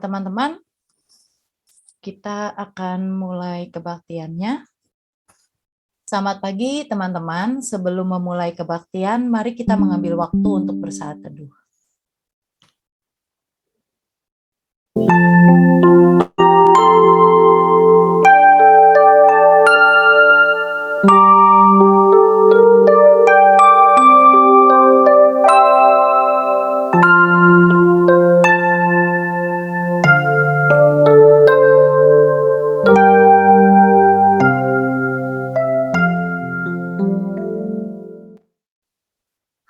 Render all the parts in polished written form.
Teman-teman, kita akan mulai kebaktiannya. Selamat pagi teman-teman, sebelum memulai kebaktian, mari kita mengambil waktu untuk bersaat teduh.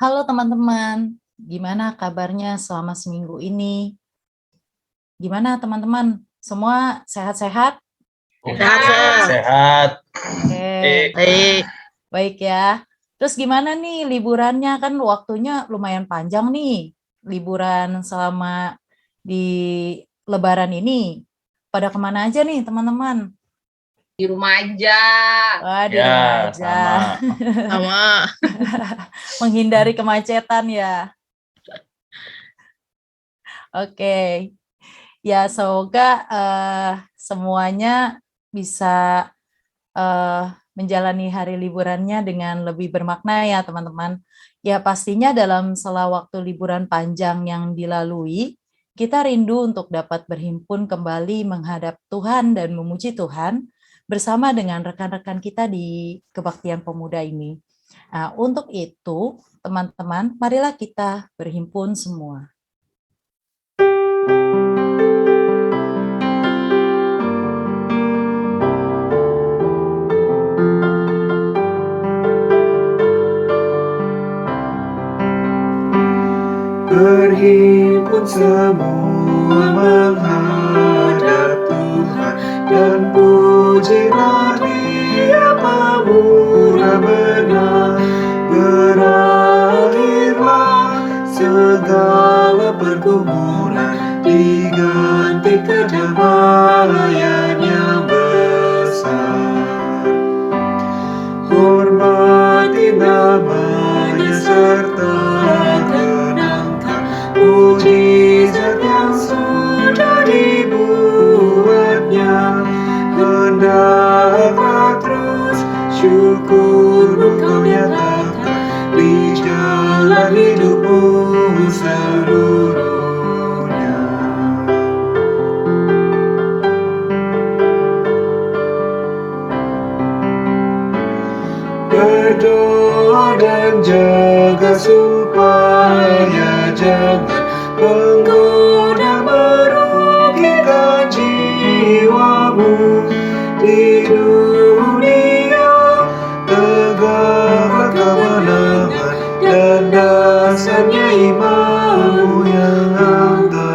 Halo teman-teman, gimana kabarnya selama seminggu ini? Gimana teman-teman? Semua sehat-sehat? Sehat. Oke, baik ya. Terus gimana nih liburannya? Kan waktunya lumayan panjang nih, liburan selama di Lebaran ini. Pada kemana aja nih teman-teman? Di rumah aja. Wah, di Ya, rumah aja. Sama. Menghindari kemacetan ya. Oke. Ya, semoga semuanya bisa menjalani hari liburannya dengan lebih bermakna ya, teman-teman. Ya, pastinya dalam sela waktu liburan panjang yang dilalui, kita rindu untuk dapat berhimpun kembali menghadap Tuhan dan memuji Tuhan bersama dengan rekan-rekan kita di Kebaktian Pemuda ini. Nah, untuk itu, teman-teman, marilah kita berhimpun semua. Berhimpun semua menghadap Tuhan dan pujilah Dia pemurah benar. Berakhirlah segala pergumulan, diganti kedamaian yang besar. Hormati namanya serta mujizat yang sudah dibuatnya. Hendaklah terus syukurmu kau nyatakan di jalan hidupmu seluruhnya. Berdoa dan jaga supaya jangan menggoda merugikan jiwamu di dunia. Tegakkan kemenangan dan dasarnya imanmu yang teguh.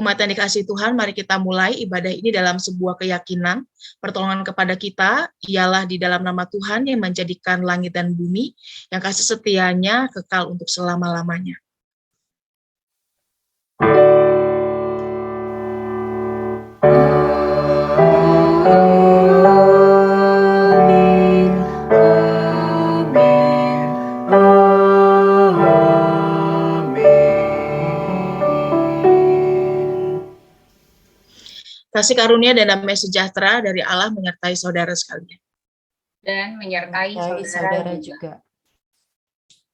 Umat yang dikasihi Tuhan, mari kita mulai ibadah ini dalam sebuah keyakinan. Pertolongan kepada kita ialah di dalam nama Tuhan yang menjadikan langit dan bumi, yang kasih setianya kekal untuk selama-lamanya. Kasih karunia dan damai sejahtera dari Allah menyertai saudara sekalian. Dan menyertai saudara juga.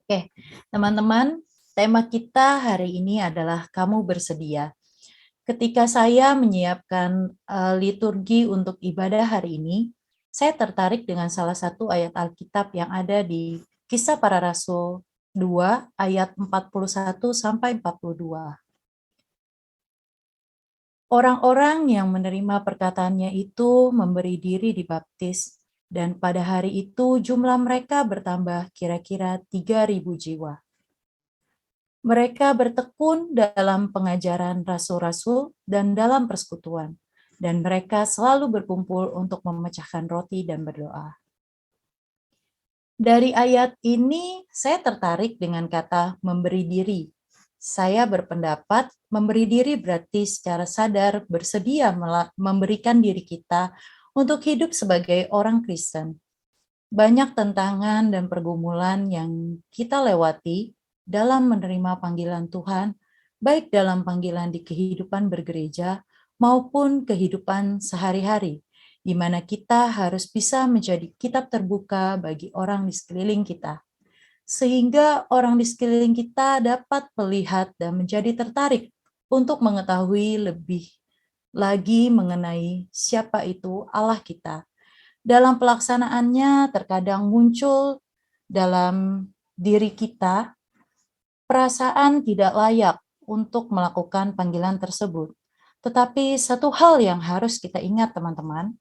Oke, teman-teman, tema kita hari ini adalah kamu bersedia. Ketika saya menyiapkan liturgi untuk ibadah hari ini, saya tertarik dengan salah satu ayat Alkitab yang ada di Kisah Para Rasul 2 ayat 41 sampai 42. Orang-orang yang menerima perkataannya itu memberi diri dibaptis, dan pada hari itu jumlah mereka bertambah kira-kira 3.000 jiwa. Mereka bertekun dalam pengajaran rasul-rasul dan dalam persekutuan, dan mereka selalu berkumpul untuk memecahkan roti dan berdoa. Dari ayat ini, saya tertarik dengan kata memberi diri. Saya berpendapat memberi diri berarti secara sadar bersedia memberikan diri kita Untuk hidup sebagai orang Kristen, banyak tantangan dan pergumulan yang kita lewati dalam menerima panggilan Tuhan, baik dalam panggilan di kehidupan bergereja maupun kehidupan sehari-hari, di mana kita harus bisa menjadi kitab terbuka bagi orang di sekeliling kita, sehingga orang di sekeliling kita dapat melihat dan menjadi tertarik untuk mengetahui lebih lagi mengenai siapa itu Allah kita. Dalam pelaksanaannya terkadang muncul dalam diri kita perasaan tidak layak untuk melakukan panggilan tersebut. Tetapi satu hal yang harus kita ingat teman-teman,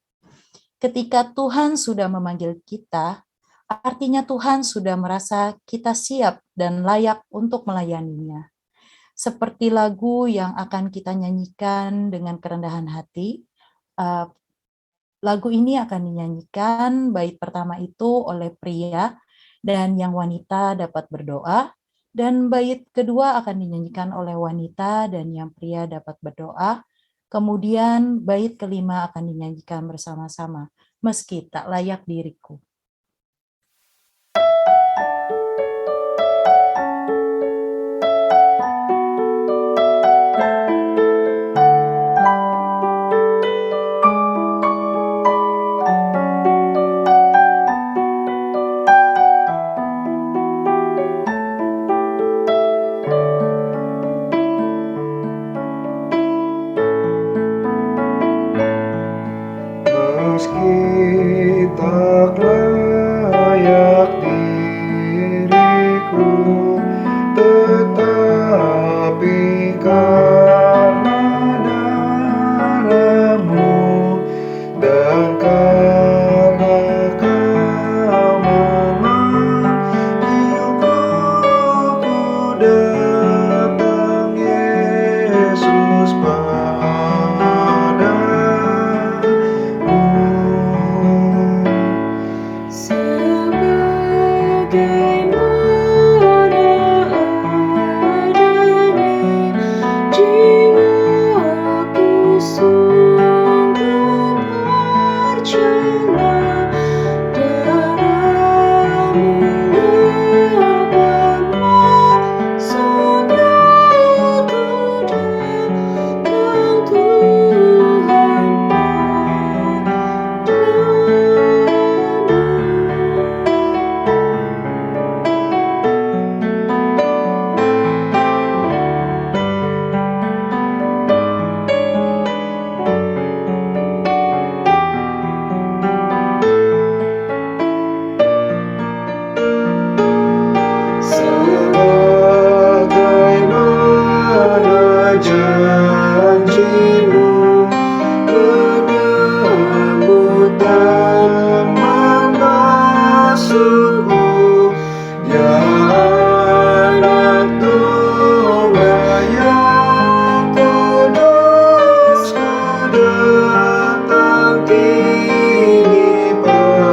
ketika Tuhan sudah memanggil kita, artinya Tuhan sudah merasa kita siap dan layak untuk melayaninya. Seperti lagu yang akan kita nyanyikan dengan kerendahan hati, lagu ini akan dinyanyikan bait pertama itu oleh pria dan yang wanita dapat berdoa, dan bait kedua akan dinyanyikan oleh wanita dan yang pria dapat berdoa. Kemudian bait kelima akan dinyanyikan bersama-sama, meski tak layak diriku. Meski tak layak diriku, tetapi karena darah-Mu dan karena Kau memanggilku, ku datang Yesus padamu. Sebagaimana adanya jiwaku sungguh bercela, darah-Mu dapat maksudnya ku datang Tuhan Sebagaimana janji-Mu, menyambutkan membasuhku, ya Anak Domba yang kudus, ku datang kini padamu.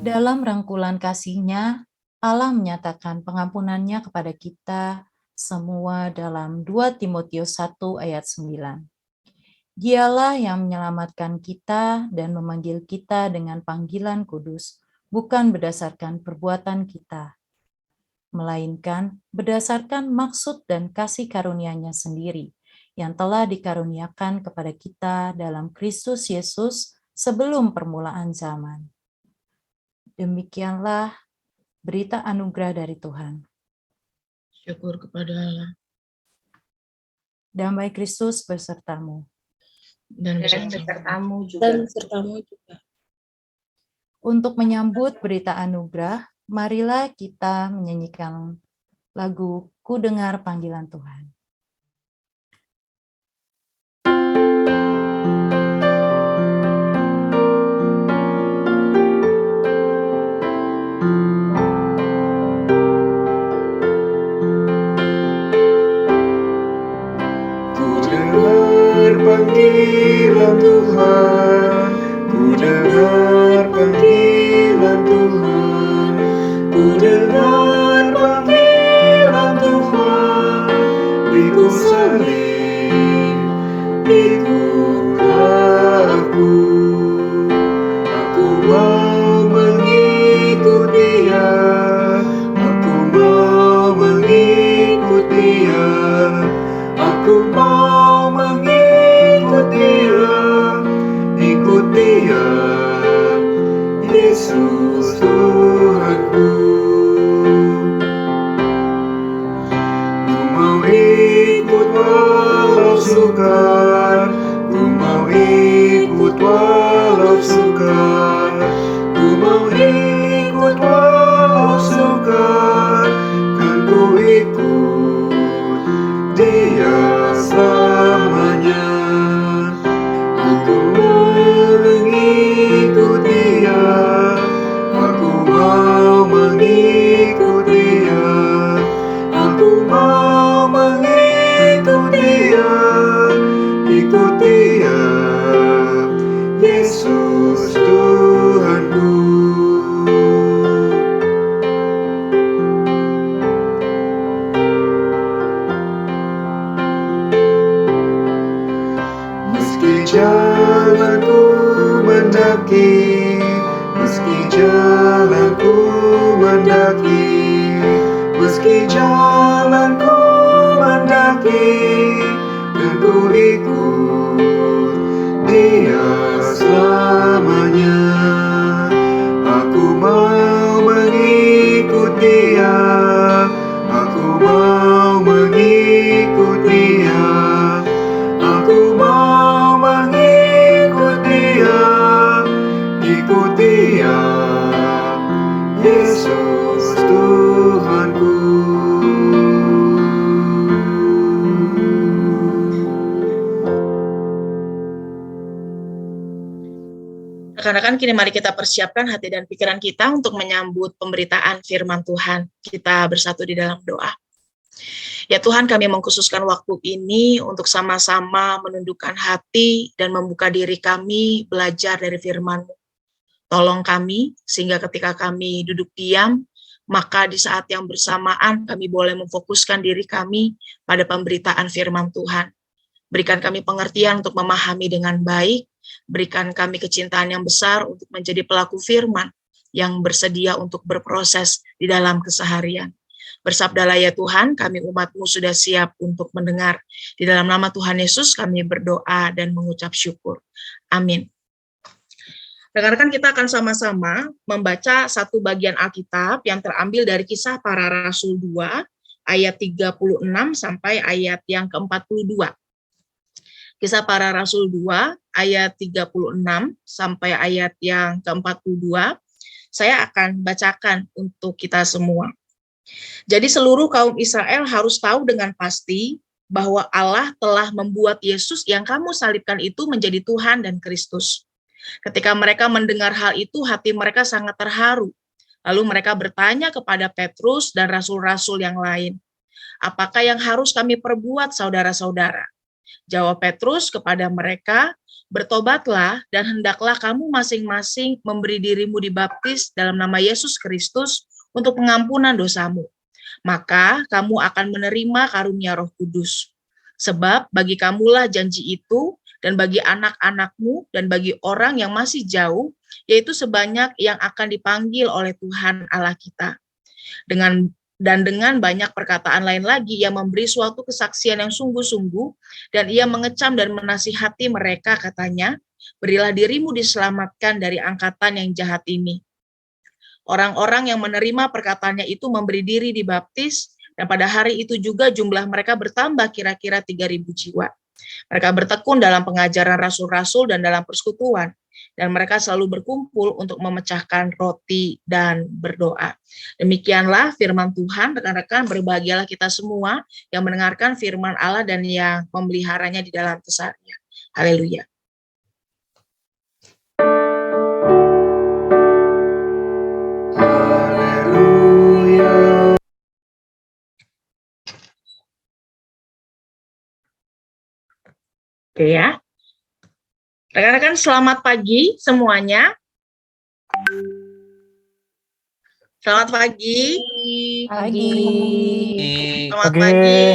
Dalam rangkulan kasih-Nya, Allah menyatakan pengampunannya kepada kita semua dalam 2 Timotius 1 ayat 9. Dialah yang menyelamatkan kita dan memanggil kita dengan panggilan kudus, bukan berdasarkan perbuatan kita, melainkan berdasarkan maksud dan kasih karunia-Nya sendiri, yang telah dikaruniakan kepada kita dalam Kristus Yesus sebelum permulaan zaman. Demikianlah berita anugerah dari Tuhan. Syukur kepada Allah. Damai Kristus besertamu. Dan Dan besertamu. besertamu juga. Untuk menyambut berita anugerah, marilah kita menyanyikan lagu Ku Dengar Panggilan Tuhan. Ku dengar panggilan Tuhan, ku dengar panggilan Tuhan, ku Aku mau mengikut Dia, ikut Dia, Yesus Tuhanku. Ku mau ikut walau sukar, ku mau ikut walau sukar, ku mau ikut walau sukar, kan ku ikut Dia selamanya. Aku mengikut Dia, aku mau mengikut Dia, aku mau mengikut Dia, ikut Dia, Yesus Tuhanku. Meski jalanku mendaki, meski jalanku mendaki, meski jalanku mendaki, dan ku ikut Dia selamanya. Aku mau mengikut Dia, aku mau mengikut Dia, aku mau mengikut Dia, ikut Dia, Yesus Tuhanku. Rekan-rekan, kini mari kita persiapkan hati dan pikiran kita untuk menyambut pemberitaan firman Tuhan. Kita bersatu di dalam doa. Ya Tuhan, kami mengkhususkan waktu ini untuk sama-sama menundukkan hati dan membuka diri kami belajar dari firman-Mu. Tolong kami, sehingga ketika kami duduk diam, maka di saat yang bersamaan kami boleh memfokuskan diri kami pada pemberitaan firman Tuhan. Berikan kami pengertian untuk memahami dengan baik, berikan kami kecintaan yang besar untuk menjadi pelaku firman yang bersedia untuk berproses di dalam keseharian. Bersabdalah ya Tuhan, kami umat-Mu sudah siap untuk mendengar. Di dalam nama Tuhan Yesus kami berdoa dan mengucap syukur. Amin. Rekan-rekan, kita akan sama-sama membaca satu bagian Alkitab yang terambil dari Kisah Para Rasul 2, ayat 36 sampai ayat yang ke-42. Kisah Para Rasul 2, ayat 36 sampai ayat yang ke-42. Saya akan bacakan untuk kita semua. Jadi seluruh kaum Israel harus tahu dengan pasti bahwa Allah telah membuat Yesus yang kamu salibkan itu menjadi Tuhan dan Kristus. Ketika mereka mendengar hal itu, hati mereka sangat terharu. Lalu mereka bertanya kepada Petrus dan rasul-rasul yang lain, "Apakah yang harus kami perbuat, saudara-saudara?" Jawab Petrus kepada mereka, "Bertobatlah dan hendaklah kamu masing-masing memberi dirimu dibaptis dalam nama Yesus Kristus untuk pengampunan dosamu. Maka kamu akan menerima karunia Roh Kudus. Sebab bagi kamulah janji itu, dan bagi anak-anakmu, dan bagi orang yang masih jauh, yaitu sebanyak yang akan dipanggil oleh Tuhan Allah kita." Dengan banyak perkataan lain lagi, ia memberi suatu kesaksian yang sungguh-sungguh, dan ia mengecam dan menasihati mereka, katanya, "Berilah dirimu diselamatkan dari angkatan yang jahat ini." Orang-orang yang menerima perkataannya itu memberi diri dibaptis, dan pada hari itu juga jumlah mereka bertambah kira-kira 3.000 jiwa. Mereka bertekun dalam pengajaran rasul-rasul dan dalam persekutuan, dan mereka selalu berkumpul untuk memecahkan roti dan berdoa. Demikianlah firman Tuhan. Rekan-rekan, berbahagialah kita semua yang mendengarkan firman Allah dan yang memeliharanya di dalam keseharian. Haleluya. Haleluya. Oke ya. Rekan-rekan, selamat pagi semuanya. Selamat pagi. Selamat pagi.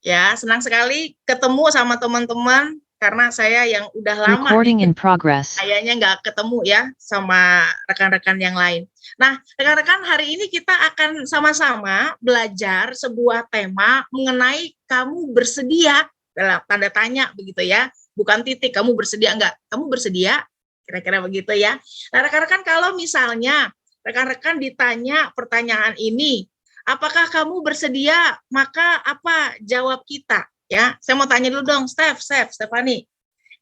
Ya, senang sekali ketemu sama teman-teman karena saya yang udah lama Recording in progress. kayaknya nggak ketemu ya sama rekan-rekan yang lain. Nah, rekan-rekan, hari ini kita akan sama-sama belajar sebuah tema mengenai kamu bersedia, dalam tanda tanya begitu ya, bukan titik, kamu bersedia enggak? Kamu bersedia? Kira-kira begitu ya. Nah, rekan-rekan, kalau misalnya rekan-rekan ditanya pertanyaan ini, apakah kamu bersedia? Maka apa jawab kita? Ya, saya mau tanya dulu dong, Stephanie.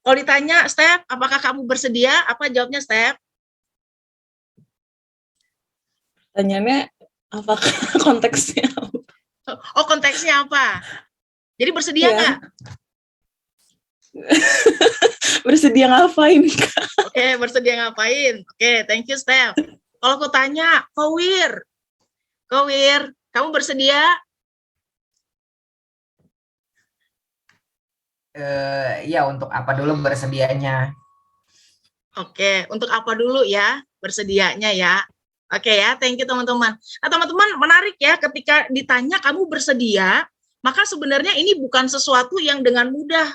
Kalau ditanya, Steph, apakah kamu bersedia? Apa jawabnya, Steph? Pertanyaannya apakah konteksnya? Oh, konteksnya apa? Jadi bersedia Iya. nggak? Bersedia ngapain, Kak? Oke, bersedia ngapain? Oke, thank you, Steph. Kalau aku tanya, Kowir, kamu bersedia? Ya, untuk apa dulu bersedianya? Oke, untuk apa dulu ya bersedianya ya? Oke ya, thank you teman-teman. Nah teman-teman, menarik ya ketika ditanya kamu bersedia, maka sebenarnya ini bukan sesuatu yang dengan mudah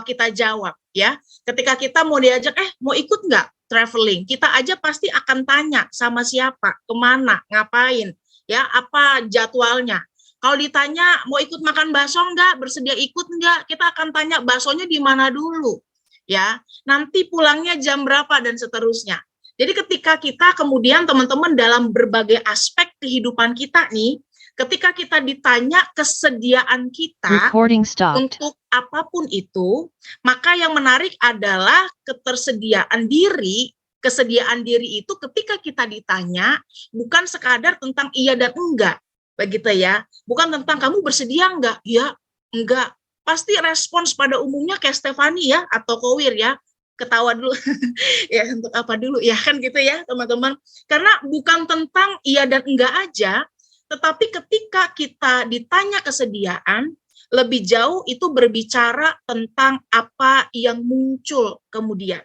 kita jawab ya. Ketika kita mau diajak, mau ikut nggak traveling? Kita aja pasti akan tanya sama siapa, kemana, ngapain, ya, apa jadwalnya. Kalau ditanya mau ikut makan bakso nggak, bersedia ikut nggak, kita akan tanya baksonya di mana dulu, ya. Nanti pulangnya jam berapa dan seterusnya. Jadi ketika kita kemudian teman-teman dalam berbagai aspek kehidupan kita nih, ketika kita ditanya kesediaan kita Recording stopped. untuk apapun itu, maka yang menarik adalah ketersediaan diri. Kesediaan diri itu ketika kita ditanya bukan sekadar tentang iya dan enggak, begitu ya. Bukan tentang kamu bersedia enggak? Ya, enggak. Pasti respons pada umumnya kayak Stephanie ya atau Kowir ya. Ketawa dulu. Ya, untuk apa dulu ya, kan gitu ya, teman-teman. Karena bukan tentang iya dan enggak aja, tetapi ketika kita ditanya kesediaan, lebih jauh itu berbicara tentang apa yang muncul kemudian.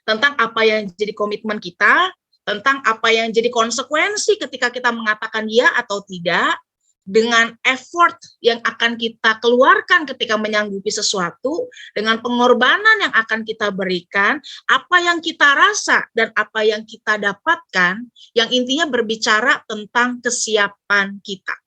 Tentang apa yang jadi komitmen kita, tentang apa yang jadi konsekuensi ketika kita mengatakan ya atau tidak, dengan effort yang akan kita keluarkan ketika menyanggupi sesuatu, dengan pengorbanan yang akan kita berikan, apa yang kita rasa dan apa yang kita dapatkan, yang intinya berbicara tentang kesiapan kita.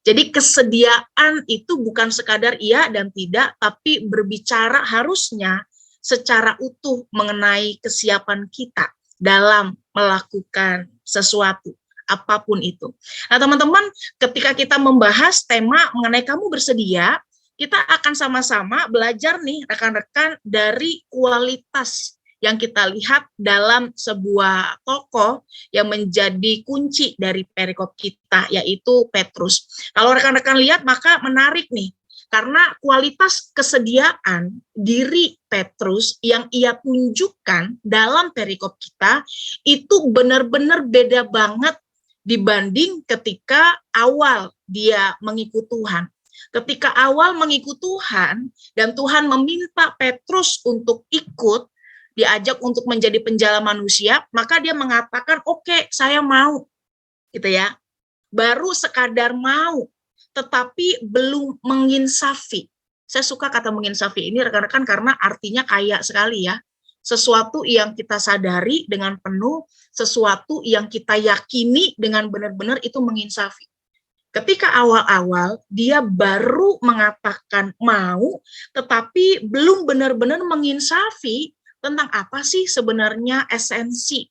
Jadi kesediaan itu bukan sekadar iya dan tidak, tapi berbicara harusnya secara utuh mengenai kesiapan kita dalam melakukan sesuatu. Apapun itu. Nah teman-teman, ketika kita membahas tema mengenai kamu bersedia, kita akan sama-sama belajar nih rekan-rekan dari kualitas yang kita lihat dalam sebuah tokoh yang menjadi kunci dari perikop kita, yaitu Petrus. Kalau rekan-rekan lihat maka menarik nih, karena kualitas kesediaan diri Petrus yang ia tunjukkan dalam perikop kita itu benar-benar beda banget dibanding ketika awal dia mengikut Tuhan. Ketika awal mengikut Tuhan dan Tuhan meminta Petrus untuk ikut, diajak untuk menjadi penjala manusia, maka dia mengatakan, oke, saya mau. Gitu ya. Baru sekadar mau, tetapi belum menginsafi. Saya suka kata menginsafi ini rekan-rekan karena artinya kaya sekali ya. Sesuatu yang kita sadari dengan penuh, sesuatu yang kita yakini dengan benar-benar itu menginsafi. Ketika awal-awal dia baru mengatakan mau, tetapi belum benar-benar menginsafi tentang apa sih sebenarnya esensi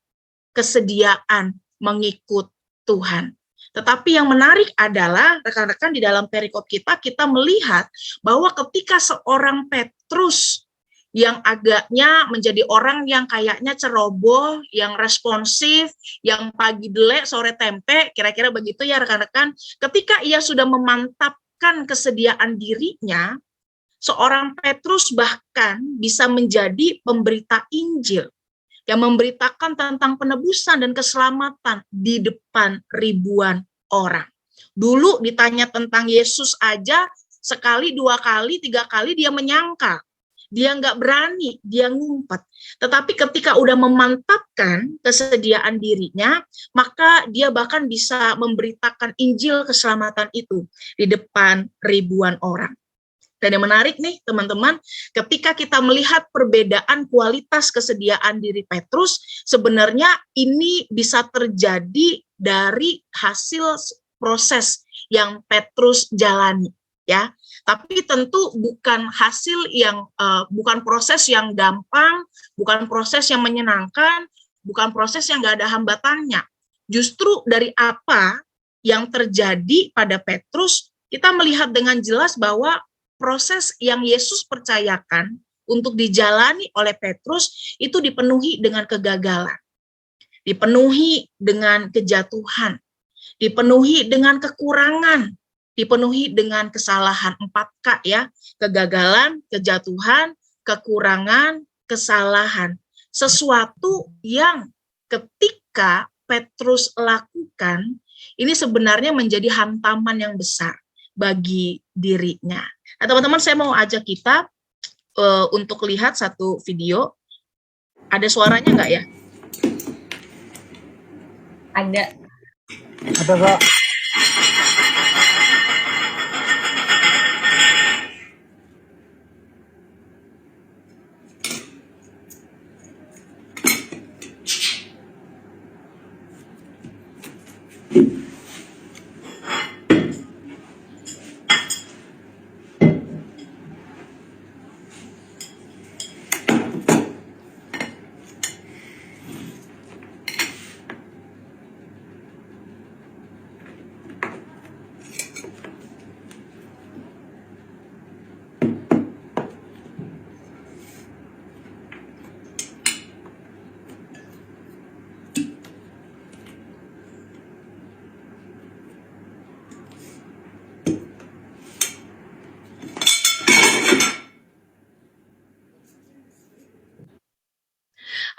kesediaan mengikut Tuhan. Tetapi yang menarik adalah rekan-rekan di dalam perikop kita melihat bahwa ketika seorang Petrus yang agaknya menjadi orang yang kayaknya ceroboh, yang responsif, yang pagi delek, sore tempe, kira-kira begitu ya rekan-rekan. Ketika ia sudah memantapkan kesediaan dirinya, seorang Petrus bahkan bisa menjadi pemberita Injil yang memberitakan tentang penebusan dan keselamatan di depan ribuan orang. Dulu ditanya tentang Yesus aja, sekali, dua kali, tiga kali dia menyangkal. Dia nggak berani, dia ngumpet. Tetapi ketika udah memantapkan kesediaan dirinya, maka dia bahkan bisa memberitakan Injil keselamatan itu di depan ribuan orang. Dan yang menarik nih teman-teman, ketika kita melihat perbedaan kualitas kesediaan diri Petrus, sebenarnya ini bisa terjadi dari hasil proses yang Petrus jalani, ya. Tapi tentu bukan hasil yang bukan proses yang gampang, bukan proses yang menyenangkan, bukan proses yang nggak ada hambatannya. Justru dari apa yang terjadi pada Petrus, kita melihat dengan jelas bahwa proses yang Yesus percayakan untuk dijalani oleh Petrus itu dipenuhi dengan kegagalan, dipenuhi dengan kejatuhan, dipenuhi dengan kekurangan, dipenuhi dengan kesalahan. 4K ya, kegagalan, kejatuhan, kekurangan, kesalahan. Sesuatu yang ketika Petrus lakukan, ini sebenarnya menjadi hantaman yang besar bagi dirinya. Nah, teman-teman, saya mau ajak kita untuk lihat satu video. Ada suaranya nggak ya? Ada. Ada, Kak.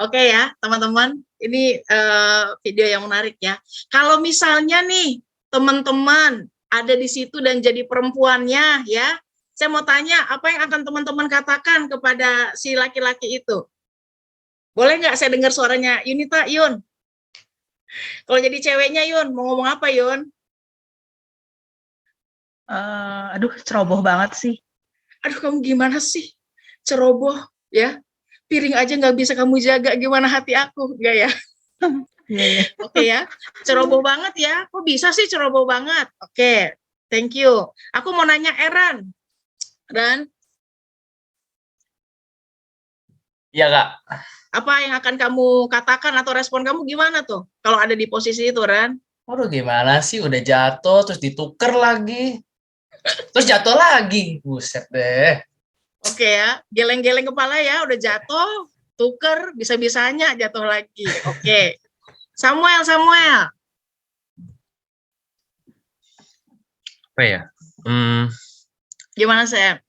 Oke ya, teman-teman, ini video yang menarik ya. Kalau misalnya nih, teman-teman ada di situ dan jadi perempuannya ya, saya mau tanya, apa yang akan teman-teman katakan kepada si laki-laki itu? Boleh nggak saya dengar suaranya Yunita, Yun? Kalau jadi ceweknya Yun, mau ngomong apa Yun? Aduh, ceroboh banget sih. Aduh, kamu gimana sih? Ceroboh ya. Piring aja nggak bisa kamu jaga, gimana hati aku, enggak ya? Iya. Oke ya, ceroboh banget ya. Kok bisa sih ceroboh banget? Oke, thank you. Aku mau nanya Eran. Dan Iya, Kak. apa yang akan kamu katakan atau respon kamu gimana tuh kalau ada di posisi itu, Ran? Waduh, gimana sih, udah jatuh terus dituker lagi, terus jatuh lagi, buset deh. Oke ya, geleng-geleng kepala ya, udah jatuh, tuker, bisa-bisanya jatuh lagi. Oke. Samuel. Apa ya? Gimana, Sam?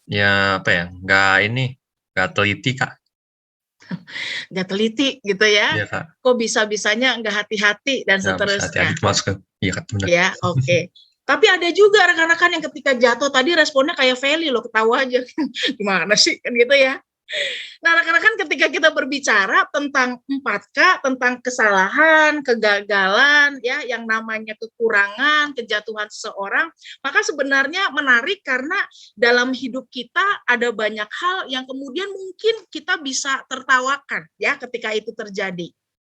Ya apa ya? Nggak teliti, Kak. Nggak teliti gitu ya. Iya, Kak. Kok bisa-bisanya nggak hati-hati dan Nggak bisa seterusnya. hati-hati masuk ke. Iya, Kak, benar. Ya, oke. Tapi ada juga rekan-rekan yang ketika jatuh tadi responnya kayak Feli loh, ketawa aja. Gimana sih kan gitu ya. Nah, rekan-rekan ketika kita berbicara tentang 4K, tentang kesalahan, kegagalan, ya, yang namanya kekurangan, kejatuhan seseorang, maka sebenarnya menarik karena dalam hidup kita ada banyak hal yang kemudian mungkin kita bisa tertawakan, ya, ketika itu terjadi,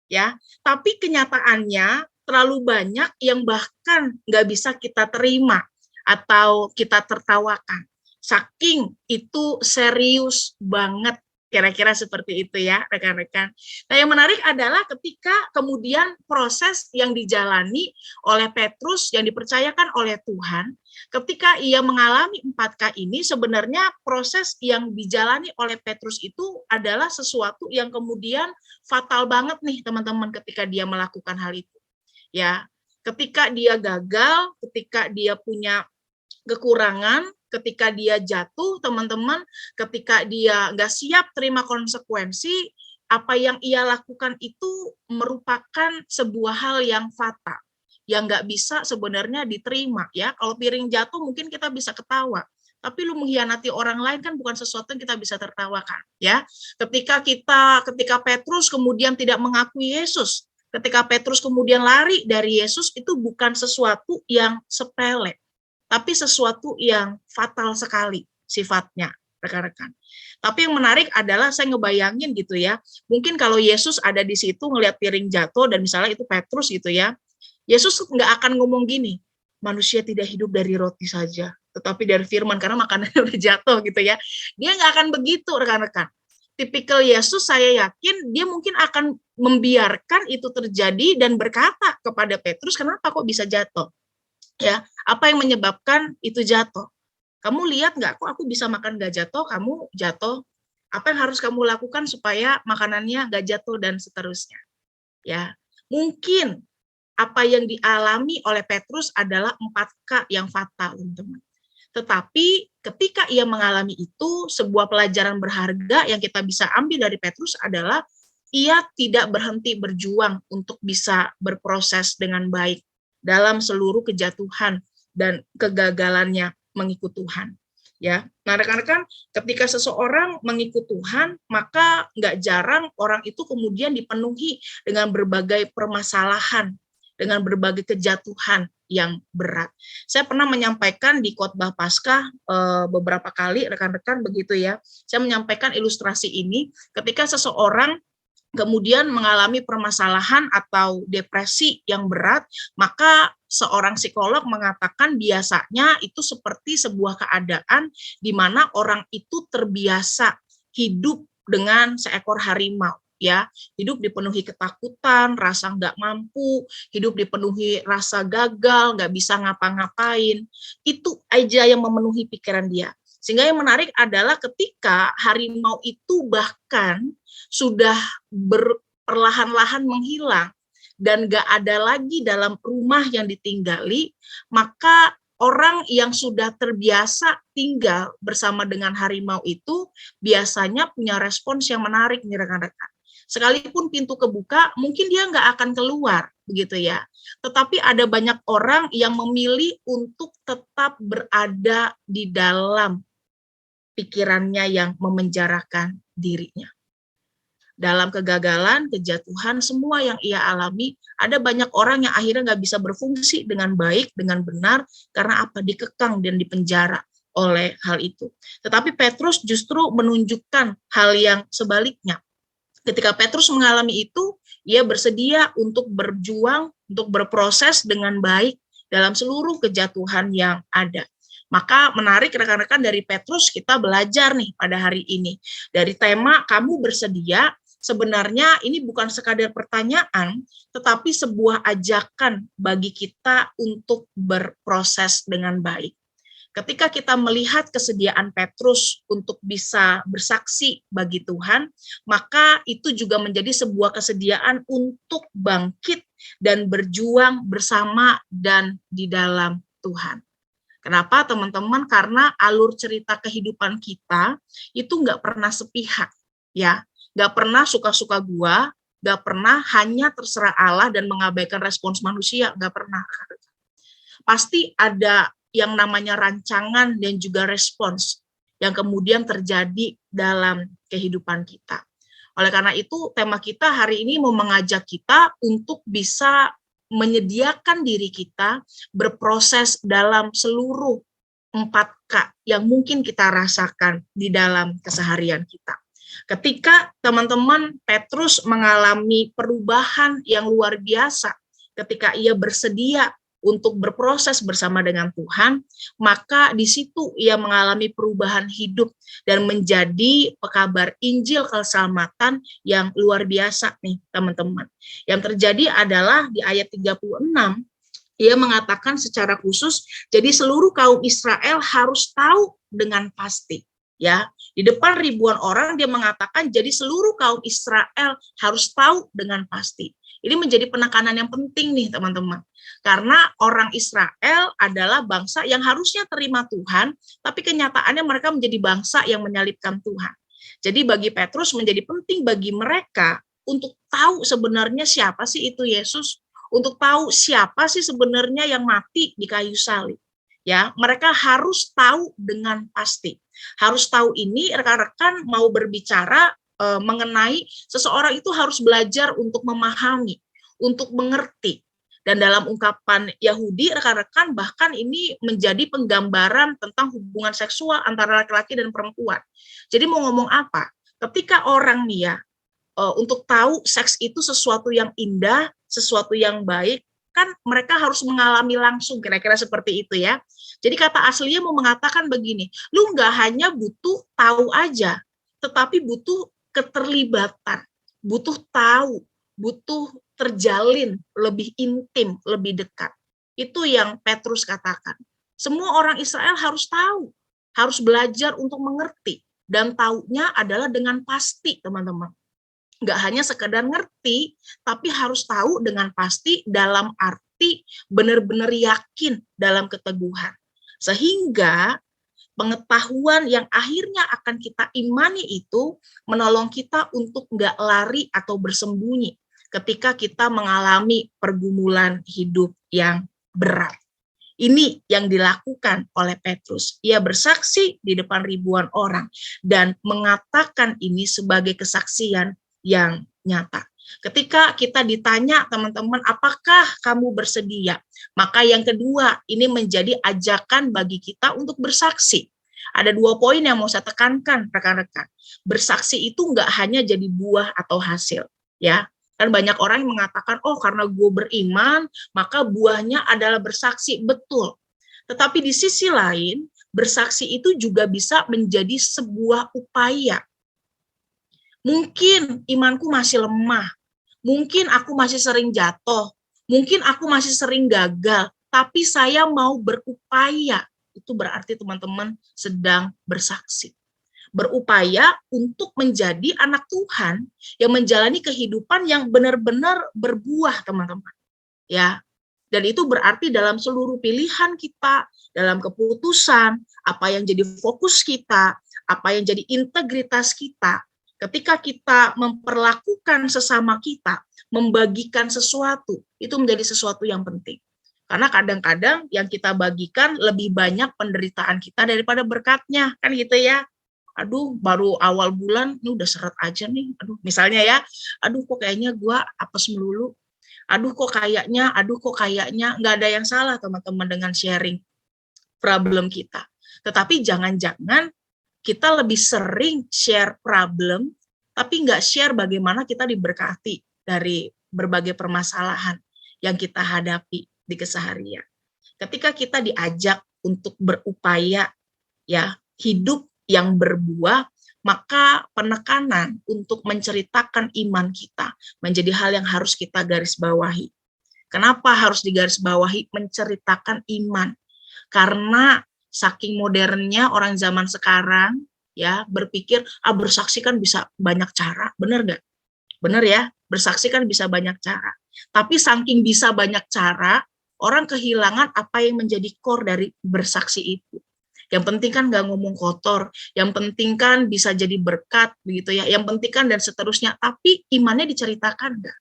ya. Tapi kenyataannya terlalu banyak yang bahkan nggak bisa kita terima atau kita tertawakan. Saking itu serius banget, kira-kira seperti itu ya rekan-rekan. Nah, yang menarik adalah ketika kemudian proses yang dijalani oleh Petrus yang dipercayakan oleh Tuhan, ketika ia mengalami 4K ini, sebenarnya proses yang dijalani oleh Petrus itu adalah sesuatu yang kemudian fatal banget nih teman-teman ketika dia melakukan hal itu. Ya, ketika dia gagal, ketika dia punya kekurangan, ketika dia jatuh, teman-teman, ketika dia nggak siap terima konsekuensi, apa yang ia lakukan itu merupakan sebuah hal yang fatal, yang nggak bisa sebenarnya diterima. Ya, kalau piring jatuh mungkin kita bisa ketawa, tapi lu mengkhianati orang lain kan bukan sesuatu yang kita bisa tertawakan. Ya, ketika Petrus kemudian tidak mengakui Yesus, ketika Petrus kemudian lari dari Yesus, itu bukan sesuatu yang sepele. tapi sesuatu yang fatal sekali sifatnya, rekan-rekan. Tapi yang menarik adalah saya ngebayangin gitu ya, mungkin kalau Yesus ada di situ ngelihat piring jatuh dan misalnya itu Petrus gitu ya, Yesus nggak akan ngomong gini, manusia tidak hidup dari roti saja, tetapi dari firman, karena makanannya udah jatuh gitu ya. Dia nggak akan begitu, rekan-rekan. Tipikal Yesus, saya yakin dia mungkin akan membiarkan itu terjadi dan berkata kepada Petrus, kenapa kok bisa jatuh? Ya, apa yang menyebabkan itu jatuh? Kamu lihat nggak, kok aku bisa makan nggak jatuh, kamu jatuh. Apa yang harus kamu lakukan supaya makanannya nggak jatuh dan seterusnya? Ya, mungkin apa yang dialami oleh Petrus adalah 4K yang fatal, teman-teman. Tetapi ketika ia mengalami itu, sebuah pelajaran berharga yang kita bisa ambil dari Petrus adalah ia tidak berhenti berjuang untuk bisa berproses dengan baik dalam seluruh kejatuhan dan kegagalannya mengikut Tuhan. Ya, nah rekan-rekan, ketika seseorang mengikut Tuhan, maka nggak jarang orang itu kemudian dipenuhi dengan berbagai permasalahan, dengan berbagai kejatuhan yang berat. Saya pernah menyampaikan di khotbah Paskah beberapa kali, rekan-rekan begitu ya. Saya menyampaikan ilustrasi ini ketika seseorang kemudian mengalami permasalahan atau depresi yang berat, maka seorang psikolog mengatakan biasanya itu seperti sebuah keadaan di mana orang itu terbiasa hidup dengan seekor harimau. Ya, hidup dipenuhi ketakutan, rasa nggak mampu, hidup dipenuhi rasa gagal, nggak bisa ngapa-ngapain. Itu aja yang memenuhi pikiran dia. Sehingga yang menarik adalah ketika harimau itu bahkan sudah perlahan-lahan menghilang dan nggak ada lagi dalam rumah yang ditinggali, maka orang yang sudah terbiasa tinggal bersama dengan harimau itu biasanya punya respons yang menarik nih rekan-rekan. Sekalipun pintu kebuka, mungkin dia nggak akan keluar, begitu ya. Tetapi ada banyak orang yang memilih untuk tetap berada di dalam pikirannya yang memenjarakan dirinya. Dalam kegagalan, kejatuhan, semua yang ia alami, ada banyak orang yang akhirnya nggak bisa berfungsi dengan baik, dengan benar, karena apa? Dikekang dan dipenjara oleh hal itu. Tetapi Petrus justru menunjukkan hal yang sebaliknya. Ketika Petrus mengalami itu, ia bersedia untuk berjuang, untuk berproses dengan baik dalam seluruh kejatuhan yang ada. Maka menarik rekan-rekan dari Petrus kita belajar nih pada hari ini. Dari tema kamu bersedia, sebenarnya ini bukan sekadar pertanyaan, tetapi sebuah ajakan bagi kita untuk berproses dengan baik. Ketika kita melihat kesediaan Petrus untuk bisa bersaksi bagi Tuhan, maka itu juga menjadi sebuah kesediaan untuk bangkit dan berjuang bersama dan di dalam Tuhan. Kenapa teman-teman? Karena alur cerita kehidupan kita itu nggak pernah sepihak, ya, nggak pernah suka-suka gua, nggak pernah hanya terserah Allah dan mengabaikan respons manusia, nggak pernah. Pasti ada yang namanya rancangan dan juga respons yang kemudian terjadi dalam kehidupan kita. Oleh karena itu, tema kita hari ini mau mengajak kita untuk bisa menyediakan diri kita berproses dalam seluruh 4K yang mungkin kita rasakan di dalam keseharian kita. Ketika teman-teman Petrus mengalami perubahan yang luar biasa, ketika ia bersedia untuk berproses bersama dengan Tuhan, maka di situ ia mengalami perubahan hidup dan menjadi pekabar Injil keselamatan yang luar biasa nih teman-teman. Yang terjadi adalah di ayat 36, ia mengatakan secara khusus, jadi seluruh kaum Israel harus tahu dengan pasti. Ya, di depan ribuan orang dia mengatakan jadi seluruh kaum Israel harus tahu dengan pasti. Ini menjadi penekanan yang penting nih teman-teman. Karena orang Israel adalah bangsa yang harusnya terima Tuhan, tapi kenyataannya mereka menjadi bangsa yang menyalibkan Tuhan. Jadi bagi Petrus menjadi penting bagi mereka untuk tahu sebenarnya siapa sih itu Yesus, untuk tahu siapa sih sebenarnya yang mati di kayu salib. Ya, mereka harus tahu dengan pasti. Harus tahu ini rekan-rekan mau berbicara mengenai seseorang itu harus belajar untuk memahami, untuk mengerti. Dan dalam ungkapan Yahudi, rekan-rekan, bahkan ini menjadi penggambaran tentang hubungan seksual antara laki-laki dan perempuan. Jadi mau ngomong apa? Ketika orang nih ya, untuk tahu seks itu sesuatu yang indah, sesuatu yang baik, kan mereka harus mengalami langsung, kira-kira seperti itu ya. Jadi kata aslinya mau mengatakan begini, lu nggak hanya butuh tahu aja, tetapi butuh keterlibatan, butuh tahu, butuh terjalin lebih intim, lebih dekat. Itu yang Petrus katakan. Semua orang Israel harus tahu, harus belajar untuk mengerti, dan taunya adalah dengan pasti, teman-teman. Nggak hanya sekedar ngerti, tapi harus tahu dengan pasti dalam arti benar-benar yakin dalam keteguhan. Sehingga pengetahuan yang akhirnya akan kita imani itu menolong kita untuk nggak lari atau bersembunyi ketika kita mengalami pergumulan hidup yang berat. Ini yang dilakukan oleh Petrus. Ia bersaksi di depan ribuan orang dan mengatakan ini sebagai kesaksian yang nyata. Ketika kita ditanya, teman-teman, apakah kamu bersedia? Maka yang kedua, ini menjadi ajakan bagi kita untuk bersaksi. Ada 2 poin yang mau saya tekankan, rekan-rekan. Bersaksi itu nggak hanya jadi buah atau hasil, ya. Kan banyak orang yang mengatakan, oh karena gue beriman, maka buahnya adalah bersaksi. Betul. Tetapi di sisi lain, bersaksi itu juga bisa menjadi sebuah upaya. Mungkin imanku masih lemah, mungkin aku masih sering jatuh, mungkin aku masih sering gagal, tapi saya mau berupaya. Itu berarti teman-teman sedang bersaksi. Berupaya untuk menjadi anak Tuhan yang menjalani kehidupan yang benar-benar berbuah, teman-teman. Ya. Dan itu berarti dalam seluruh pilihan kita, dalam keputusan, apa yang jadi fokus kita, apa yang jadi integritas kita, ketika kita memperlakukan sesama kita, membagikan sesuatu, itu menjadi sesuatu yang penting. Karena kadang-kadang yang kita bagikan lebih banyak penderitaan kita daripada berkatnya, kan gitu ya. Aduh, baru awal bulan, ini udah seret aja nih. Aduh, misalnya ya, aduh kok kayaknya gue apes melulu. Aduh kok kayaknya, nggak ada yang salah teman-teman dengan sharing problem kita. Tetapi jangan-jangan kita lebih sering share problem, tapi nggak share bagaimana kita diberkati dari berbagai permasalahan yang kita hadapi di keseharian. Ketika kita diajak untuk berupaya, ya hidup yang berbuah, maka penekanan untuk menceritakan iman kita menjadi hal yang harus kita garis bawahi. Kenapa harus digaris bawahi menceritakan iman? Karena saking modernnya orang zaman sekarang ya berpikir bersaksi kan bisa banyak cara, benar nggak? Benar ya, bersaksi kan bisa banyak cara. Tapi saking bisa banyak cara, orang kehilangan apa yang menjadi core dari bersaksi itu. Yang penting kan nggak ngomong kotor, yang penting kan bisa jadi berkat, begitu ya. Yang penting kan dan seterusnya. Tapi imannya diceritakan nggak?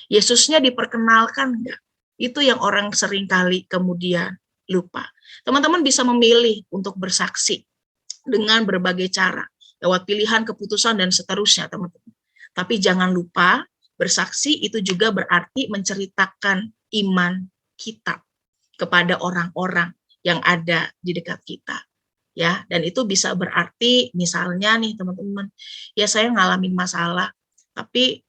Yesusnya diperkenalkan nggak? Itu yang orang seringkali kemudian lupa. Teman-teman bisa memilih untuk bersaksi dengan berbagai cara, lewat pilihan, keputusan, dan seterusnya, teman-teman. Tapi jangan lupa, bersaksi itu juga berarti menceritakan iman kita kepada orang-orang yang ada di dekat kita. Ya, dan itu bisa berarti misalnya nih teman-teman, ya saya ngalamin masalah, tapi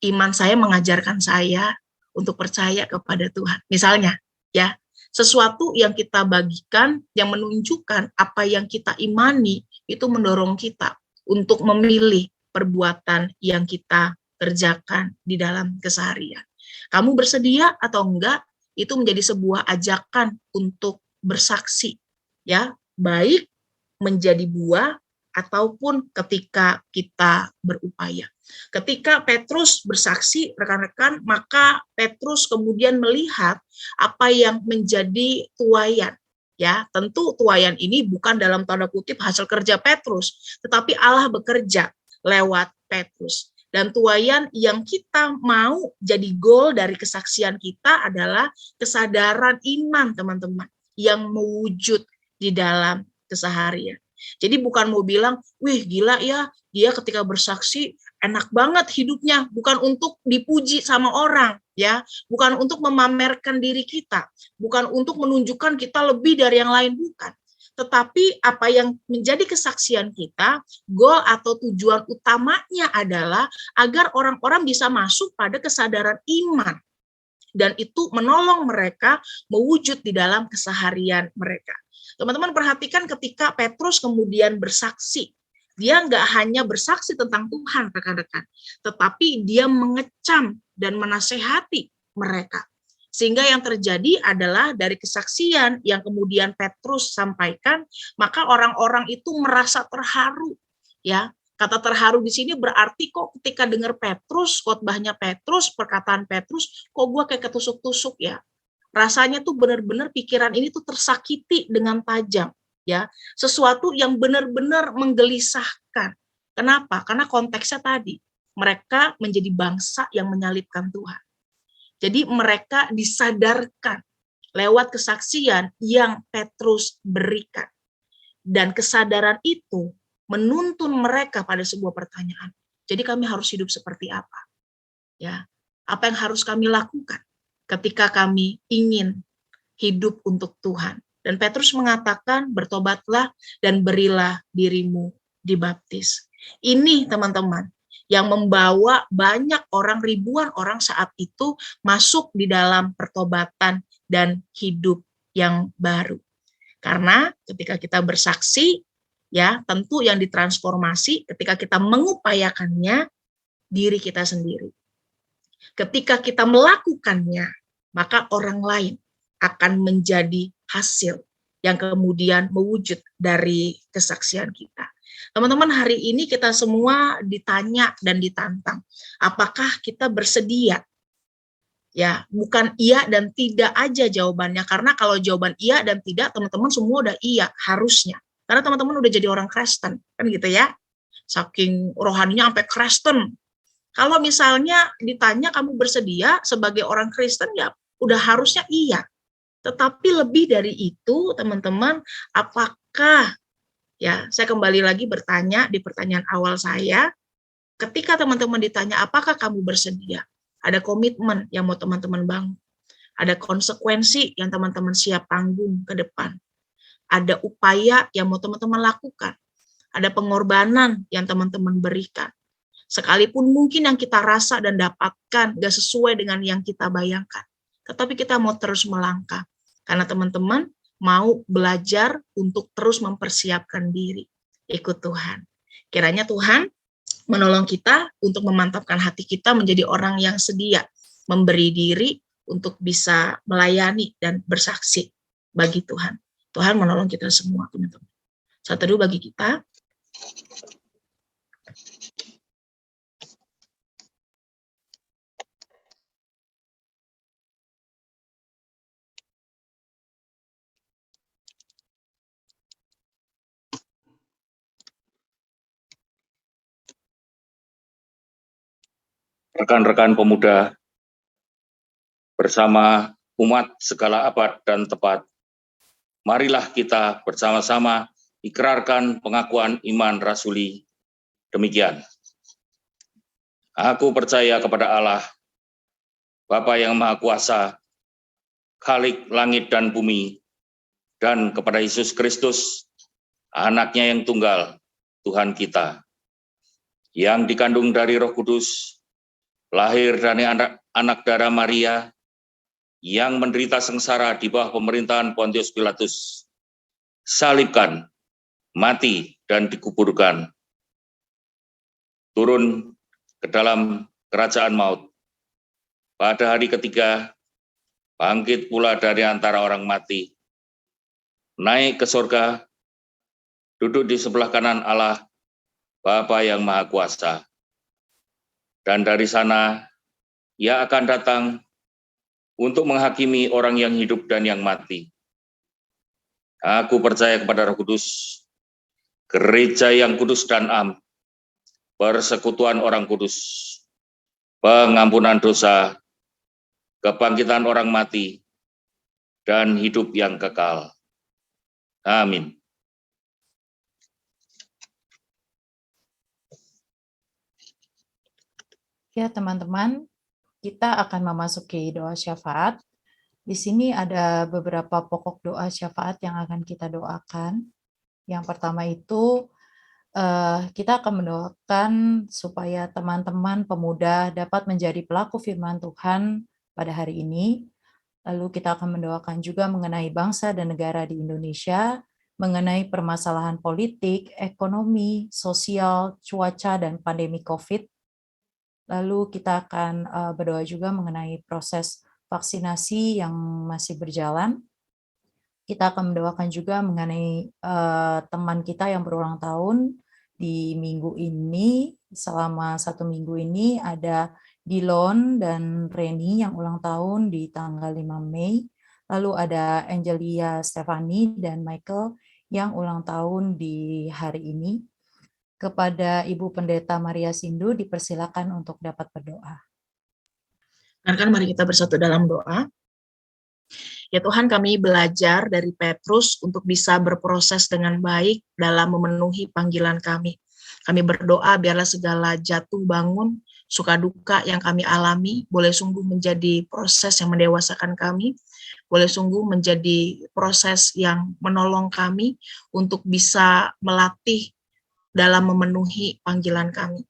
iman saya mengajarkan saya untuk percaya kepada Tuhan. Misalnya, ya, sesuatu yang kita bagikan yang menunjukkan apa yang kita imani itu mendorong kita untuk memilih perbuatan yang kita kerjakan di dalam keseharian. Kamu bersedia atau enggak? Itu menjadi sebuah ajakan untuk bersaksi, ya, baik menjadi buah ataupun ketika kita berupaya. Ketika Petrus bersaksi, rekan-rekan, maka Petrus kemudian melihat apa yang menjadi tuaian. Ya, tentu tuaian ini bukan dalam tanda kutip hasil kerja Petrus, tetapi Allah bekerja lewat Petrus. Dan tuaian yang kita mau jadi goal dari kesaksian kita adalah kesadaran iman, teman-teman, yang mewujud di dalam keseharian. Jadi bukan mau bilang, wih gila ya, dia ketika bersaksi enak banget hidupnya, bukan untuk dipuji sama orang, ya, bukan untuk memamerkan diri kita, bukan untuk menunjukkan kita lebih dari yang lain, bukan. Tetapi apa yang menjadi kesaksian kita, goal atau tujuan utamanya adalah agar orang-orang bisa masuk pada kesadaran iman. Dan itu menolong mereka mewujud di dalam keseharian mereka. Teman-teman perhatikan ketika Petrus kemudian bersaksi, dia nggak hanya bersaksi tentang Tuhan, rekan-rekan, tetapi dia mengecam dan menasehati mereka. Sehingga yang terjadi adalah dari kesaksian yang kemudian Petrus sampaikan, maka orang-orang itu merasa terharu. Ya, kata terharu di sini berarti kok ketika dengar Petrus, khotbahnya Petrus, perkataan Petrus, kok gue kayak ketusuk-tusuk ya. Rasanya tuh benar-benar pikiran ini tuh tersakiti dengan tajam. Ya, sesuatu yang benar-benar menggelisahkan. Kenapa? Karena konteksnya tadi, mereka menjadi bangsa yang menyalibkan Tuhan. Jadi mereka disadarkan lewat kesaksian yang Petrus berikan. Dan kesadaran itu menuntun mereka pada sebuah pertanyaan. Jadi kami harus hidup seperti apa? Ya, apa yang harus kami lakukan ketika kami ingin hidup untuk Tuhan? Dan Petrus mengatakan, bertobatlah dan berilah dirimu dibaptis. Ini teman-teman, yang membawa banyak orang, ribuan orang saat itu masuk di dalam pertobatan dan hidup yang baru. Karena ketika kita bersaksi, ya tentu yang ditransformasi ketika kita mengupayakannya diri kita sendiri. Ketika kita melakukannya, maka orang lain akan menjadi hasil yang kemudian mewujud dari kesaksian kita. Teman-teman, hari ini kita semua ditanya dan ditantang, apakah kita bersedia? Ya, bukan iya dan tidak aja jawabannya, karena kalau jawaban iya dan tidak, teman-teman semua udah iya, harusnya. Karena teman-teman udah jadi orang Kristen, kan gitu ya. Saking rohaninya sampai Kristen. Kalau misalnya ditanya kamu bersedia sebagai orang Kristen, ya udah harusnya iya. Tetapi lebih dari itu, teman-teman, apakah, ya, saya kembali lagi bertanya di pertanyaan awal saya, ketika teman-teman ditanya, apakah kamu bersedia? Ada komitmen yang mau teman-teman bangun. Ada konsekuensi yang teman-teman siap tanggung ke depan. Ada upaya yang mau teman-teman lakukan. Ada pengorbanan yang teman-teman berikan. Sekalipun mungkin yang kita rasa dan dapatkan gak sesuai dengan yang kita bayangkan. Tetapi kita mau terus melangkah. Karena teman-teman mau belajar untuk terus mempersiapkan diri. Ikut Tuhan. Kiranya Tuhan menolong kita untuk memantapkan hati kita menjadi orang yang sedia. Memberi diri untuk bisa melayani dan bersaksi bagi Tuhan. Tuhan menolong kita semua, teman-teman. Satu dulu bagi kita. Rekan-rekan pemuda, bersama umat segala abad dan tepat, marilah kita bersama-sama ikrarkan pengakuan iman rasuli. Demikian. Aku percaya kepada Allah, Bapa yang Maha Kuasa, Khalik langit dan bumi, dan kepada Yesus Kristus, anaknya yang tunggal, Tuhan kita, yang dikandung dari Roh Kudus, lahir dari anak darah Maria, yang menderita sengsara di bawah pemerintahan Pontius Pilatus, salibkan, mati, dan dikuburkan, turun ke dalam kerajaan maut. Pada hari ketiga, bangkit pula dari antara orang mati, naik ke surga, duduk di sebelah kanan Allah, Bapa yang Maha Kuasa. Dan dari sana, Ia akan datang untuk menghakimi orang yang hidup dan yang mati. Aku percaya kepada Roh Kudus, gereja yang kudus dan am, persekutuan orang kudus, pengampunan dosa, kebangkitan orang mati, dan hidup yang kekal. Amin. Ya, teman-teman, kita akan memasuki doa syafaat. Di sini ada beberapa pokok doa syafaat yang akan kita doakan. Yang pertama itu, kita akan mendoakan supaya teman-teman pemuda dapat menjadi pelaku firman Tuhan pada hari ini. Lalu kita akan mendoakan juga mengenai bangsa dan negara di Indonesia, mengenai permasalahan politik, ekonomi, sosial, cuaca, dan pandemi COVID. Lalu kita akan berdoa juga mengenai proses vaksinasi yang masih berjalan. Kita akan mendoakan juga mengenai teman kita yang berulang tahun di minggu ini. Selama 1 minggu ini ada Dilon dan Reni yang ulang tahun di tanggal 5 Mei. Lalu ada Angelia Stefani dan Michael yang ulang tahun di hari ini. Kepada Ibu Pendeta Maria Sindu dipersilakan untuk dapat berdoa. Rekan, mari kita bersatu dalam doa. Ya Tuhan, kami belajar dari Petrus untuk bisa berproses dengan baik dalam memenuhi panggilan kami. Kami berdoa biarlah segala jatuh bangun, suka duka yang kami alami boleh sungguh menjadi proses yang mendewasakan kami, boleh sungguh menjadi proses yang menolong kami untuk bisa melatih dalam memenuhi panggilan kami.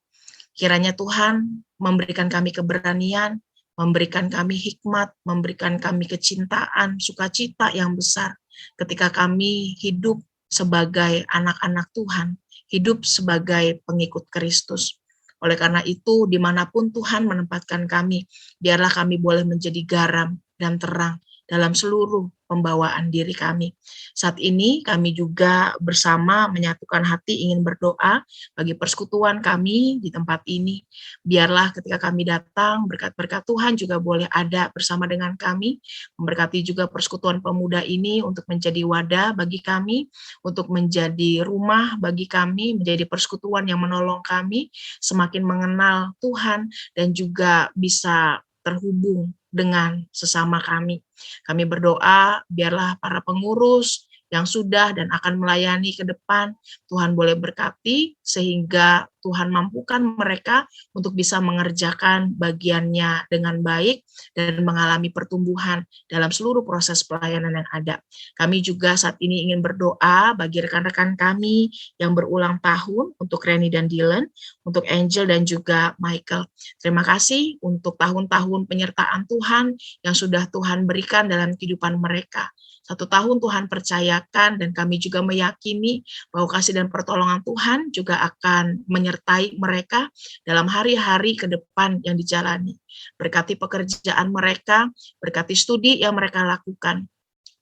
Kiranya Tuhan memberikan kami keberanian, memberikan kami hikmat, memberikan kami kecintaan, sukacita yang besar ketika kami hidup sebagai anak-anak Tuhan, hidup sebagai pengikut Kristus. Oleh karena itu, dimanapun Tuhan menempatkan kami, biarlah kami boleh menjadi garam dan terang dalam seluruh pembawaan diri kami. Saat ini kami juga bersama menyatukan hati ingin berdoa bagi persekutuan kami di tempat ini. Biarlah ketika kami datang, berkat-berkat Tuhan juga boleh ada bersama dengan kami, memberkati juga persekutuan pemuda ini untuk menjadi wadah bagi kami, untuk menjadi rumah bagi kami, menjadi persekutuan yang menolong kami, semakin mengenal Tuhan dan juga bisa terhubung dengan sesama kami. Kami berdoa biarlah para pengurus yang sudah dan akan melayani ke depan, Tuhan boleh berkati sehingga Tuhan mampukan mereka untuk bisa mengerjakan bagiannya dengan baik dan mengalami pertumbuhan dalam seluruh proses pelayanan yang ada. Kami juga saat ini ingin berdoa bagi rekan-rekan kami yang berulang tahun, untuk Reni dan Dylan, untuk Angel dan juga Michael. Terima kasih untuk tahun-tahun penyertaan Tuhan yang sudah Tuhan berikan dalam kehidupan mereka. 1 tahun Tuhan percayakan dan kami juga meyakini bahwa kasih dan pertolongan Tuhan juga akan menyertai mereka dalam hari-hari ke depan yang dijalani. Berkati pekerjaan mereka, berkati studi yang mereka lakukan.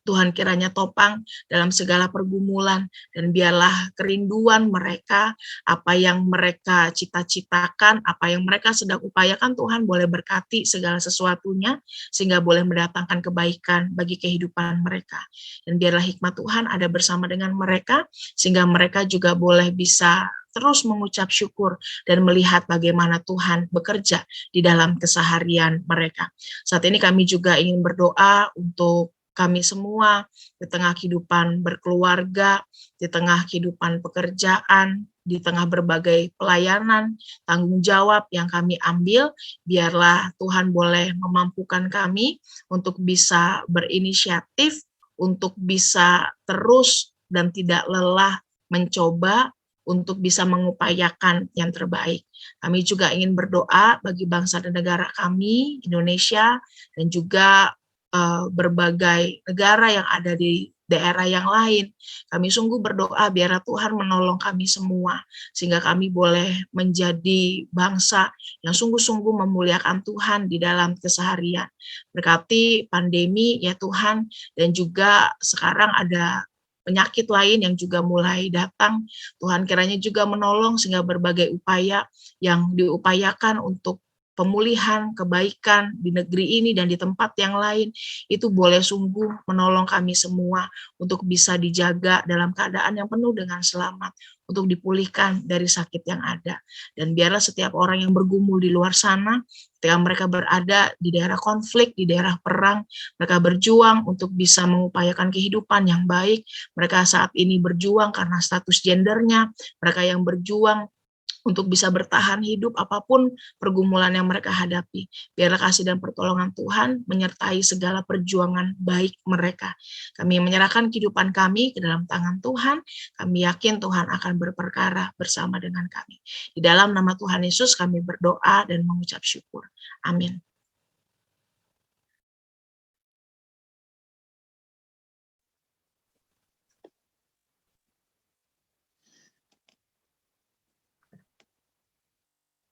Tuhan kiranya topang dalam segala pergumulan dan biarlah kerinduan mereka, apa yang mereka cita-citakan, apa yang mereka sedang upayakan, Tuhan boleh berkati segala sesuatunya sehingga boleh mendatangkan kebaikan bagi kehidupan mereka. Dan biarlah hikmat Tuhan ada bersama dengan mereka sehingga mereka juga boleh bisa terus mengucap syukur dan melihat bagaimana Tuhan bekerja di dalam keseharian mereka. Saat ini kami juga ingin berdoa untuk kami semua di tengah kehidupan berkeluarga, di tengah kehidupan pekerjaan, di tengah berbagai pelayanan, tanggung jawab yang kami ambil, biarlah Tuhan boleh memampukan kami untuk bisa berinisiatif, untuk bisa terus dan tidak lelah mencoba untuk bisa mengupayakan yang terbaik. Kami juga ingin berdoa bagi bangsa dan negara kami, Indonesia, dan juga berbagai negara yang ada di daerah yang lain. Kami sungguh berdoa biarlah Tuhan menolong kami semua, sehingga kami boleh menjadi bangsa yang sungguh-sungguh memuliakan Tuhan di dalam keseharian. Berkati pandemi ya Tuhan, dan juga sekarang ada penyakit lain yang juga mulai datang. Tuhan kiranya juga menolong sehingga berbagai upaya yang diupayakan untuk pemulihan, kebaikan di negeri ini dan di tempat yang lain, itu boleh sungguh menolong kami semua untuk bisa dijaga dalam keadaan yang penuh dengan selamat, untuk dipulihkan dari sakit yang ada. Dan biarlah setiap orang yang bergumul di luar sana, ketika mereka berada di daerah konflik, di daerah perang, mereka berjuang untuk bisa mengupayakan kehidupan yang baik, mereka saat ini berjuang karena status gendernya, mereka yang berjuang untuk bisa bertahan hidup apapun pergumulan yang mereka hadapi. Biarlah kasih dan pertolongan Tuhan menyertai segala perjuangan baik mereka. Kami menyerahkan kehidupan kami ke dalam tangan Tuhan. Kami yakin Tuhan akan berperkara bersama dengan kami. Di dalam nama Tuhan Yesus kami berdoa dan mengucap syukur. Amin.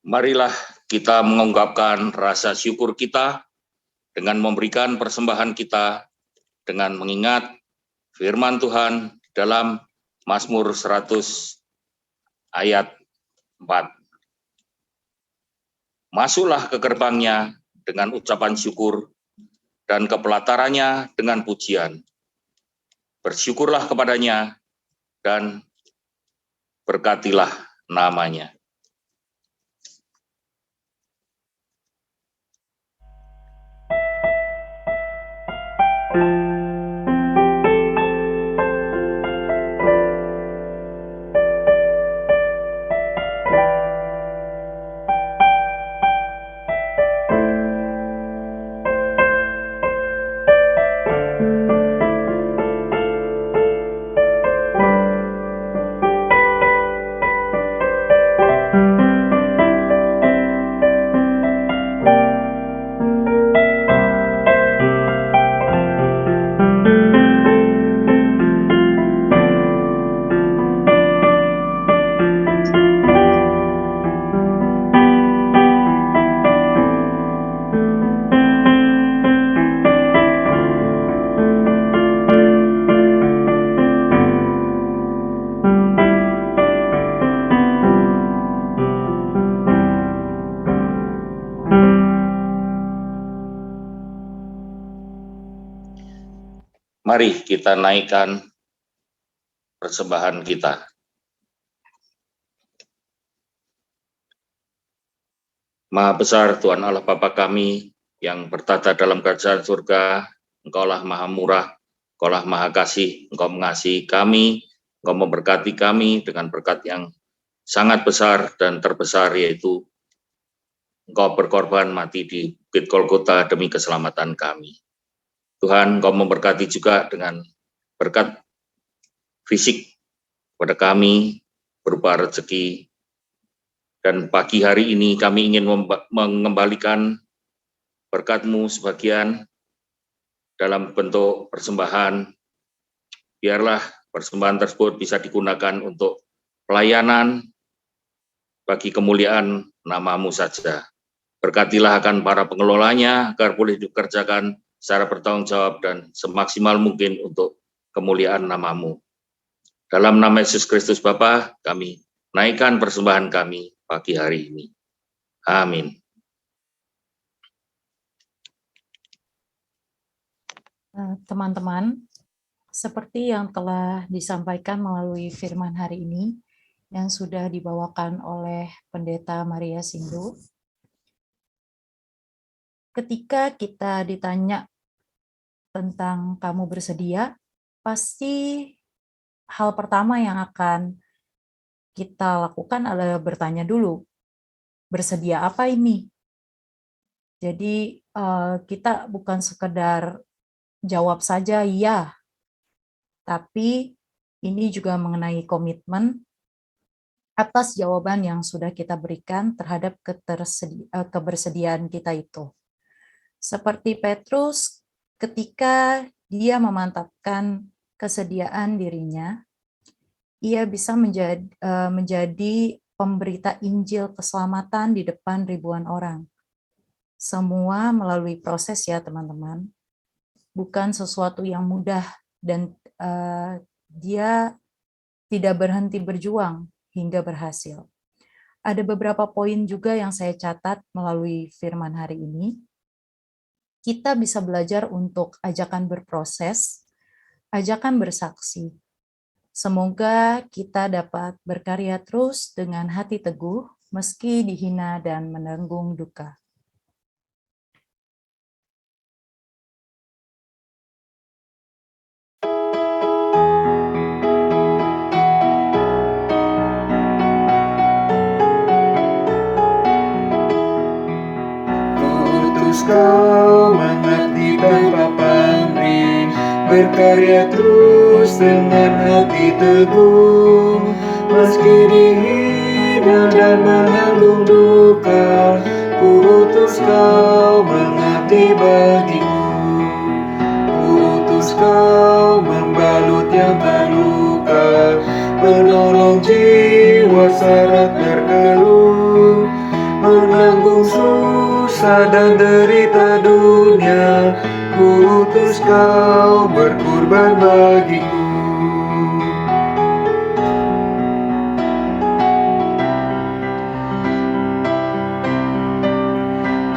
Marilah kita mengungkapkan rasa syukur kita dengan memberikan persembahan kita dengan mengingat firman Tuhan dalam Mazmur 100 ayat 4. Masuklah ke gerbangnya dengan ucapan syukur dan ke pelatarannya dengan pujian. Bersyukurlah kepadanya dan berkatilah namanya. Mari kita naikkan persembahan kita. Maha besar Tuhan Allah Bapa kami yang bertata dalam kerajaan surga, Engkaulah maha murah, Engkaulah maha kasih, Engkau mengasihi kami, Engkau memberkati kami dengan berkat yang sangat besar dan terbesar, yaitu Engkau berkorban mati di Bukit Golgota demi keselamatan kami. Tuhan, Engkau memberkati juga dengan berkat fisik pada kami berupa rezeki. Dan pagi hari ini kami ingin mengembalikan berkat-Mu sebagian dalam bentuk persembahan. Biarlah persembahan tersebut bisa digunakan untuk pelayanan bagi kemuliaan nama-Mu saja. Berkatilah akan para pengelolanya agar boleh dikerjakan secara bertanggung jawab dan semaksimal mungkin untuk kemuliaan nama-Mu. Dalam nama Yesus Kristus Bapa, kami naikkan persembahan kami pagi hari ini. Amin. Teman-teman, seperti yang telah disampaikan melalui firman hari ini, yang sudah dibawakan oleh Pendeta Maria Sindu, ketika kita ditanya tentang kamu bersedia, pasti hal pertama yang akan kita lakukan adalah bertanya dulu, bersedia apa ini? Jadi kita bukan sekedar jawab saja iya, tapi ini juga mengenai komitmen atas jawaban yang sudah kita berikan terhadap kebersediaan kita itu. Seperti Petrus ketika dia memantapkan kesediaan dirinya, ia bisa menjadi pemberita Injil keselamatan di depan ribuan orang. Semua melalui proses ya teman-teman. Bukan sesuatu yang mudah dan dia tidak berhenti berjuang hingga berhasil. Ada beberapa poin juga yang saya catat melalui firman hari ini. Kita bisa belajar untuk ajakan berproses, ajakan bersaksi. Semoga kita dapat berkarya terus dengan hati teguh, meski dihina dan menanggung duka. berkarya terus dengan hati teguh, meski dihina dan menanggung duka, ku utus kau mengabdi bagiku. Ku utus kau membalut yang terluka, menolong jiwa syarat berkeluh, menanggung susah dan derita dunia. Ku utus kau berkorban bagiku.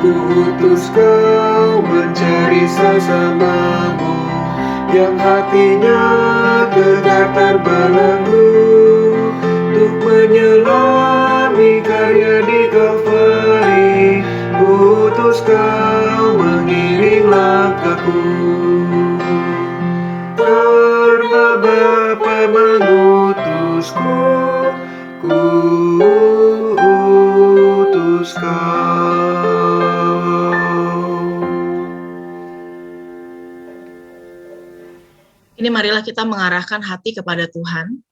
Ku utus kau mencari sesamamu yang hatinya tegar terbelenggu, untuk menyelami karya di Kalvari. Ku utus kau mengiring langkahku, karena Bapa mengutusku, ku utus kau. Ini marilah kita mengarahkan hati kepada Tuhan.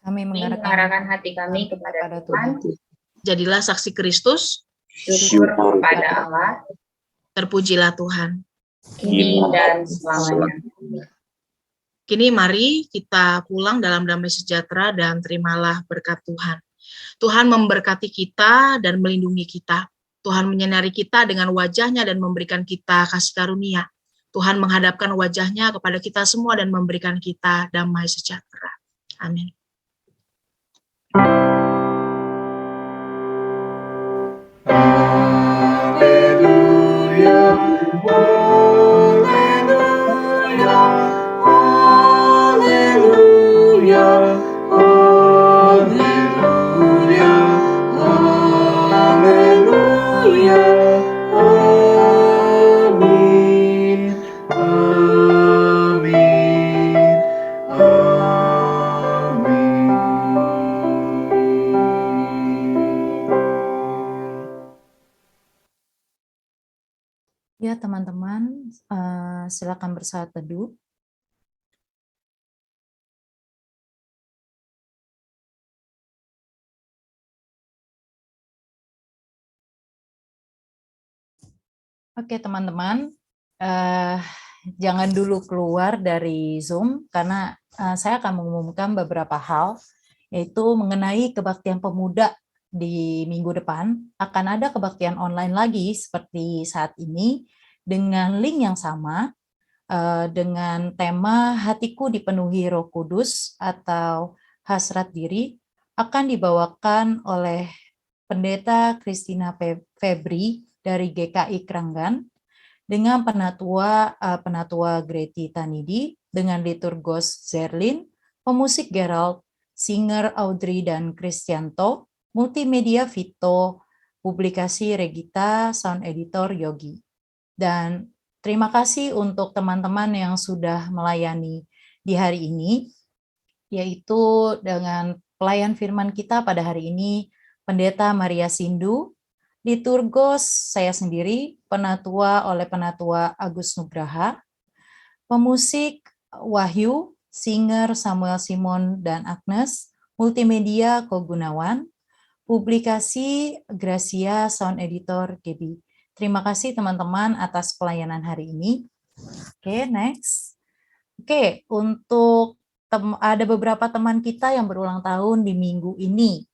Kami mengarahkan hati kami kepada Tuhan. Jadilah saksi Kristus. Syukur kepada Allah. Terpujilah Tuhan. Kini dan selamanya. Kini mari kita pulang dalam damai sejahtera dan terimalah berkat Tuhan. Tuhan memberkati kita dan melindungi kita. Tuhan menyinari kita dengan wajah-Nya dan memberikan kita kasih karunia. Tuhan menghadapkan wajah-Nya kepada kita semua dan memberikan kita damai sejahtera. Amin. Haleluya, haleluya, haleluya, haleluya, haleluya, amin, amin, Ya, teman-teman, silakan bersaat teduh. Oke, teman-teman, jangan dulu keluar dari Zoom karena saya akan mengumumkan beberapa hal, yaitu mengenai kebaktian pemuda di minggu depan. Akan ada kebaktian online lagi seperti saat ini dengan link yang sama, dengan tema Hatiku Dipenuhi Roh Kudus atau Hasrat Diri, akan dibawakan oleh Pendeta Christina Febri dari GKI Kranggan dengan penatua Greti Tanidi, dengan liturgos Zerlin, pemusik Gerald, singer Audrey dan Kristianto, multimedia Vito, publikasi Regita, sound editor Yogi. Dan terima kasih untuk teman-teman yang sudah melayani di hari ini, yaitu dengan pelayan firman kita pada hari ini, Pendeta Maria Sindu, liturgos saya sendiri, penatua oleh Penatua Agus Nugraha, pemusik Wahyu, singer Samuel Simon dan Agnes, multimedia Ko Gunawan, publikasi Gracia, sound editor Gaby. Terima kasih teman-teman atas pelayanan hari ini. Oke, next. Oke, untuk ada beberapa teman kita yang berulang tahun di minggu ini.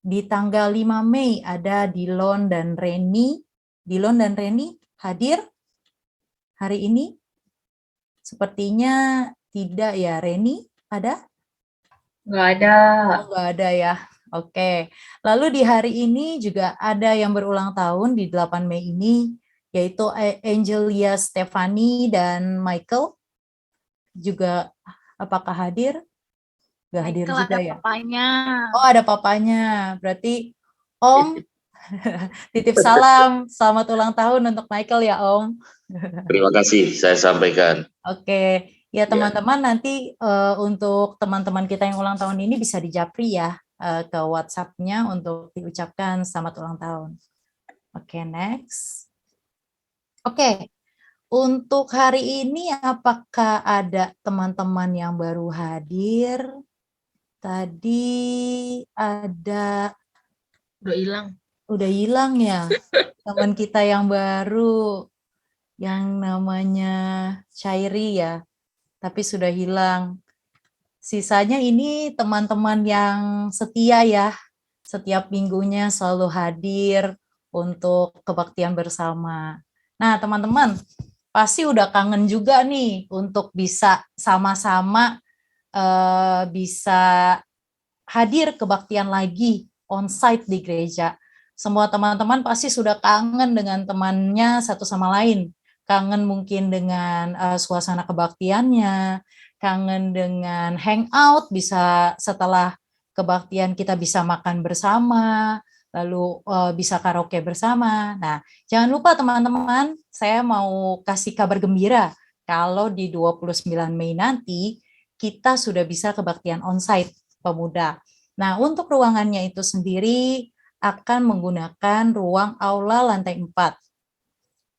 Di tanggal 5 Mei ada Dilon dan Reni. Dilon dan Reni hadir hari ini? Sepertinya tidak ya, Reni ada? Nggak ada. Oh, nggak ada ya. Oke, lalu di hari ini juga ada yang berulang tahun di 8 Mei ini, yaitu Angelia Stefani dan Michael. Juga apakah hadir? Nggak hadir Michael juga ada ya? papanya. Oh, ada papanya. Berarti Om titip salam, selamat ulang tahun untuk Michael ya Om. Terima kasih, saya sampaikan. Oke, ya teman-teman nanti untuk teman-teman kita yang ulang tahun ini bisa dijapri ya ke WhatsApp-nya untuk diucapkan selamat ulang tahun. Oke, next. Oke, untuk hari ini apakah ada teman-teman yang baru hadir? Tadi ada, Udah hilang. ya, teman kita yang baru, yang namanya Chairi ya, tapi sudah hilang. Sisanya ini teman-teman yang setia ya, setiap minggunya selalu hadir untuk kebaktian bersama. Nah, teman-teman, pasti udah kangen juga nih untuk bisa sama-sama bisa hadir kebaktian lagi on-site di gereja. Semua teman-teman pasti sudah kangen dengan temannya satu sama lain. Kangen mungkin dengan suasana kebaktiannya, kangen dengan hangout, bisa setelah kebaktian kita bisa makan bersama, lalu bisa karaoke bersama. Nah, jangan lupa teman-teman, saya mau kasih kabar gembira kalau di 29 Mei nanti kita sudah bisa kebaktian on-site pemuda. Nah, untuk ruangannya itu sendiri akan menggunakan ruang aula lantai 4.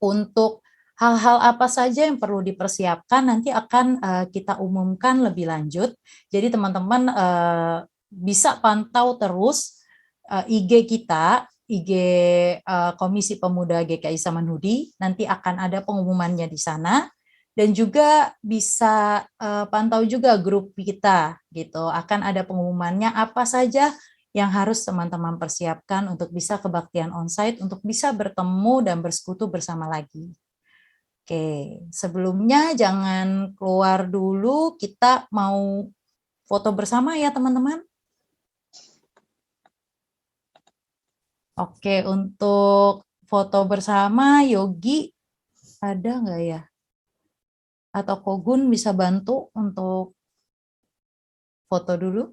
Untuk hal-hal apa saja yang perlu dipersiapkan nanti akan kita umumkan lebih lanjut. Jadi teman-teman bisa pantau terus IG kita, IG Komisi Pemuda GKI Samanhudi, nanti akan ada pengumumannya di sana. Dan juga bisa pantau juga grup kita gitu. Akan ada pengumumannya apa saja yang harus teman-teman persiapkan untuk bisa kebaktian onsite, untuk bisa bertemu dan bersekutu bersama lagi. Oke, sebelumnya jangan keluar dulu, kita mau foto bersama ya teman-teman. Oke, untuk foto bersama Yogi ada nggak ya? Atau Kogun bisa bantu untuk foto dulu?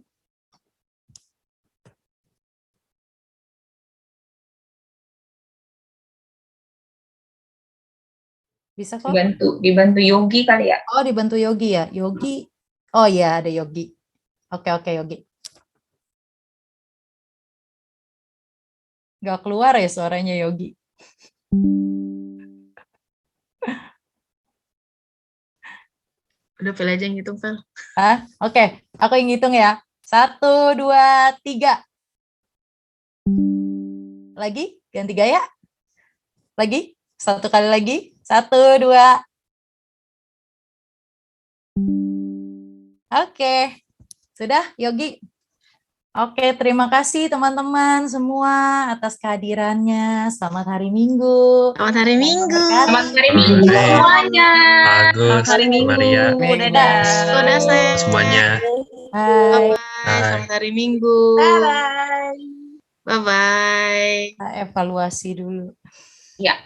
Bisa kok? Dibantu Yogi kali ya? Oh, dibantu Yogi ya? Yogi. Oh iya, ada Yogi. Oke, Yogi. Nggak keluar ya suaranya Yogi? Udah Vel aja yang ngitung, Vel. Oke, aku yang ngitung ya. 1, 2, 3. Lagi, ganti gaya. Lagi, 1 kali lagi. 1, 2. Oke, sudah Yogi. Oke, terima kasih teman-teman semua atas kehadirannya. Selamat hari Minggu. Selamat hari Minggu. Selamat hari Minggu semuanya. Bagus, Hari Minggu. Maria, Dadah. Dadah, Sen. semuanya. Bye. Bye-bye. Selamat hari Minggu. Bye. Bye-bye. Kita evaluasi dulu. Ya.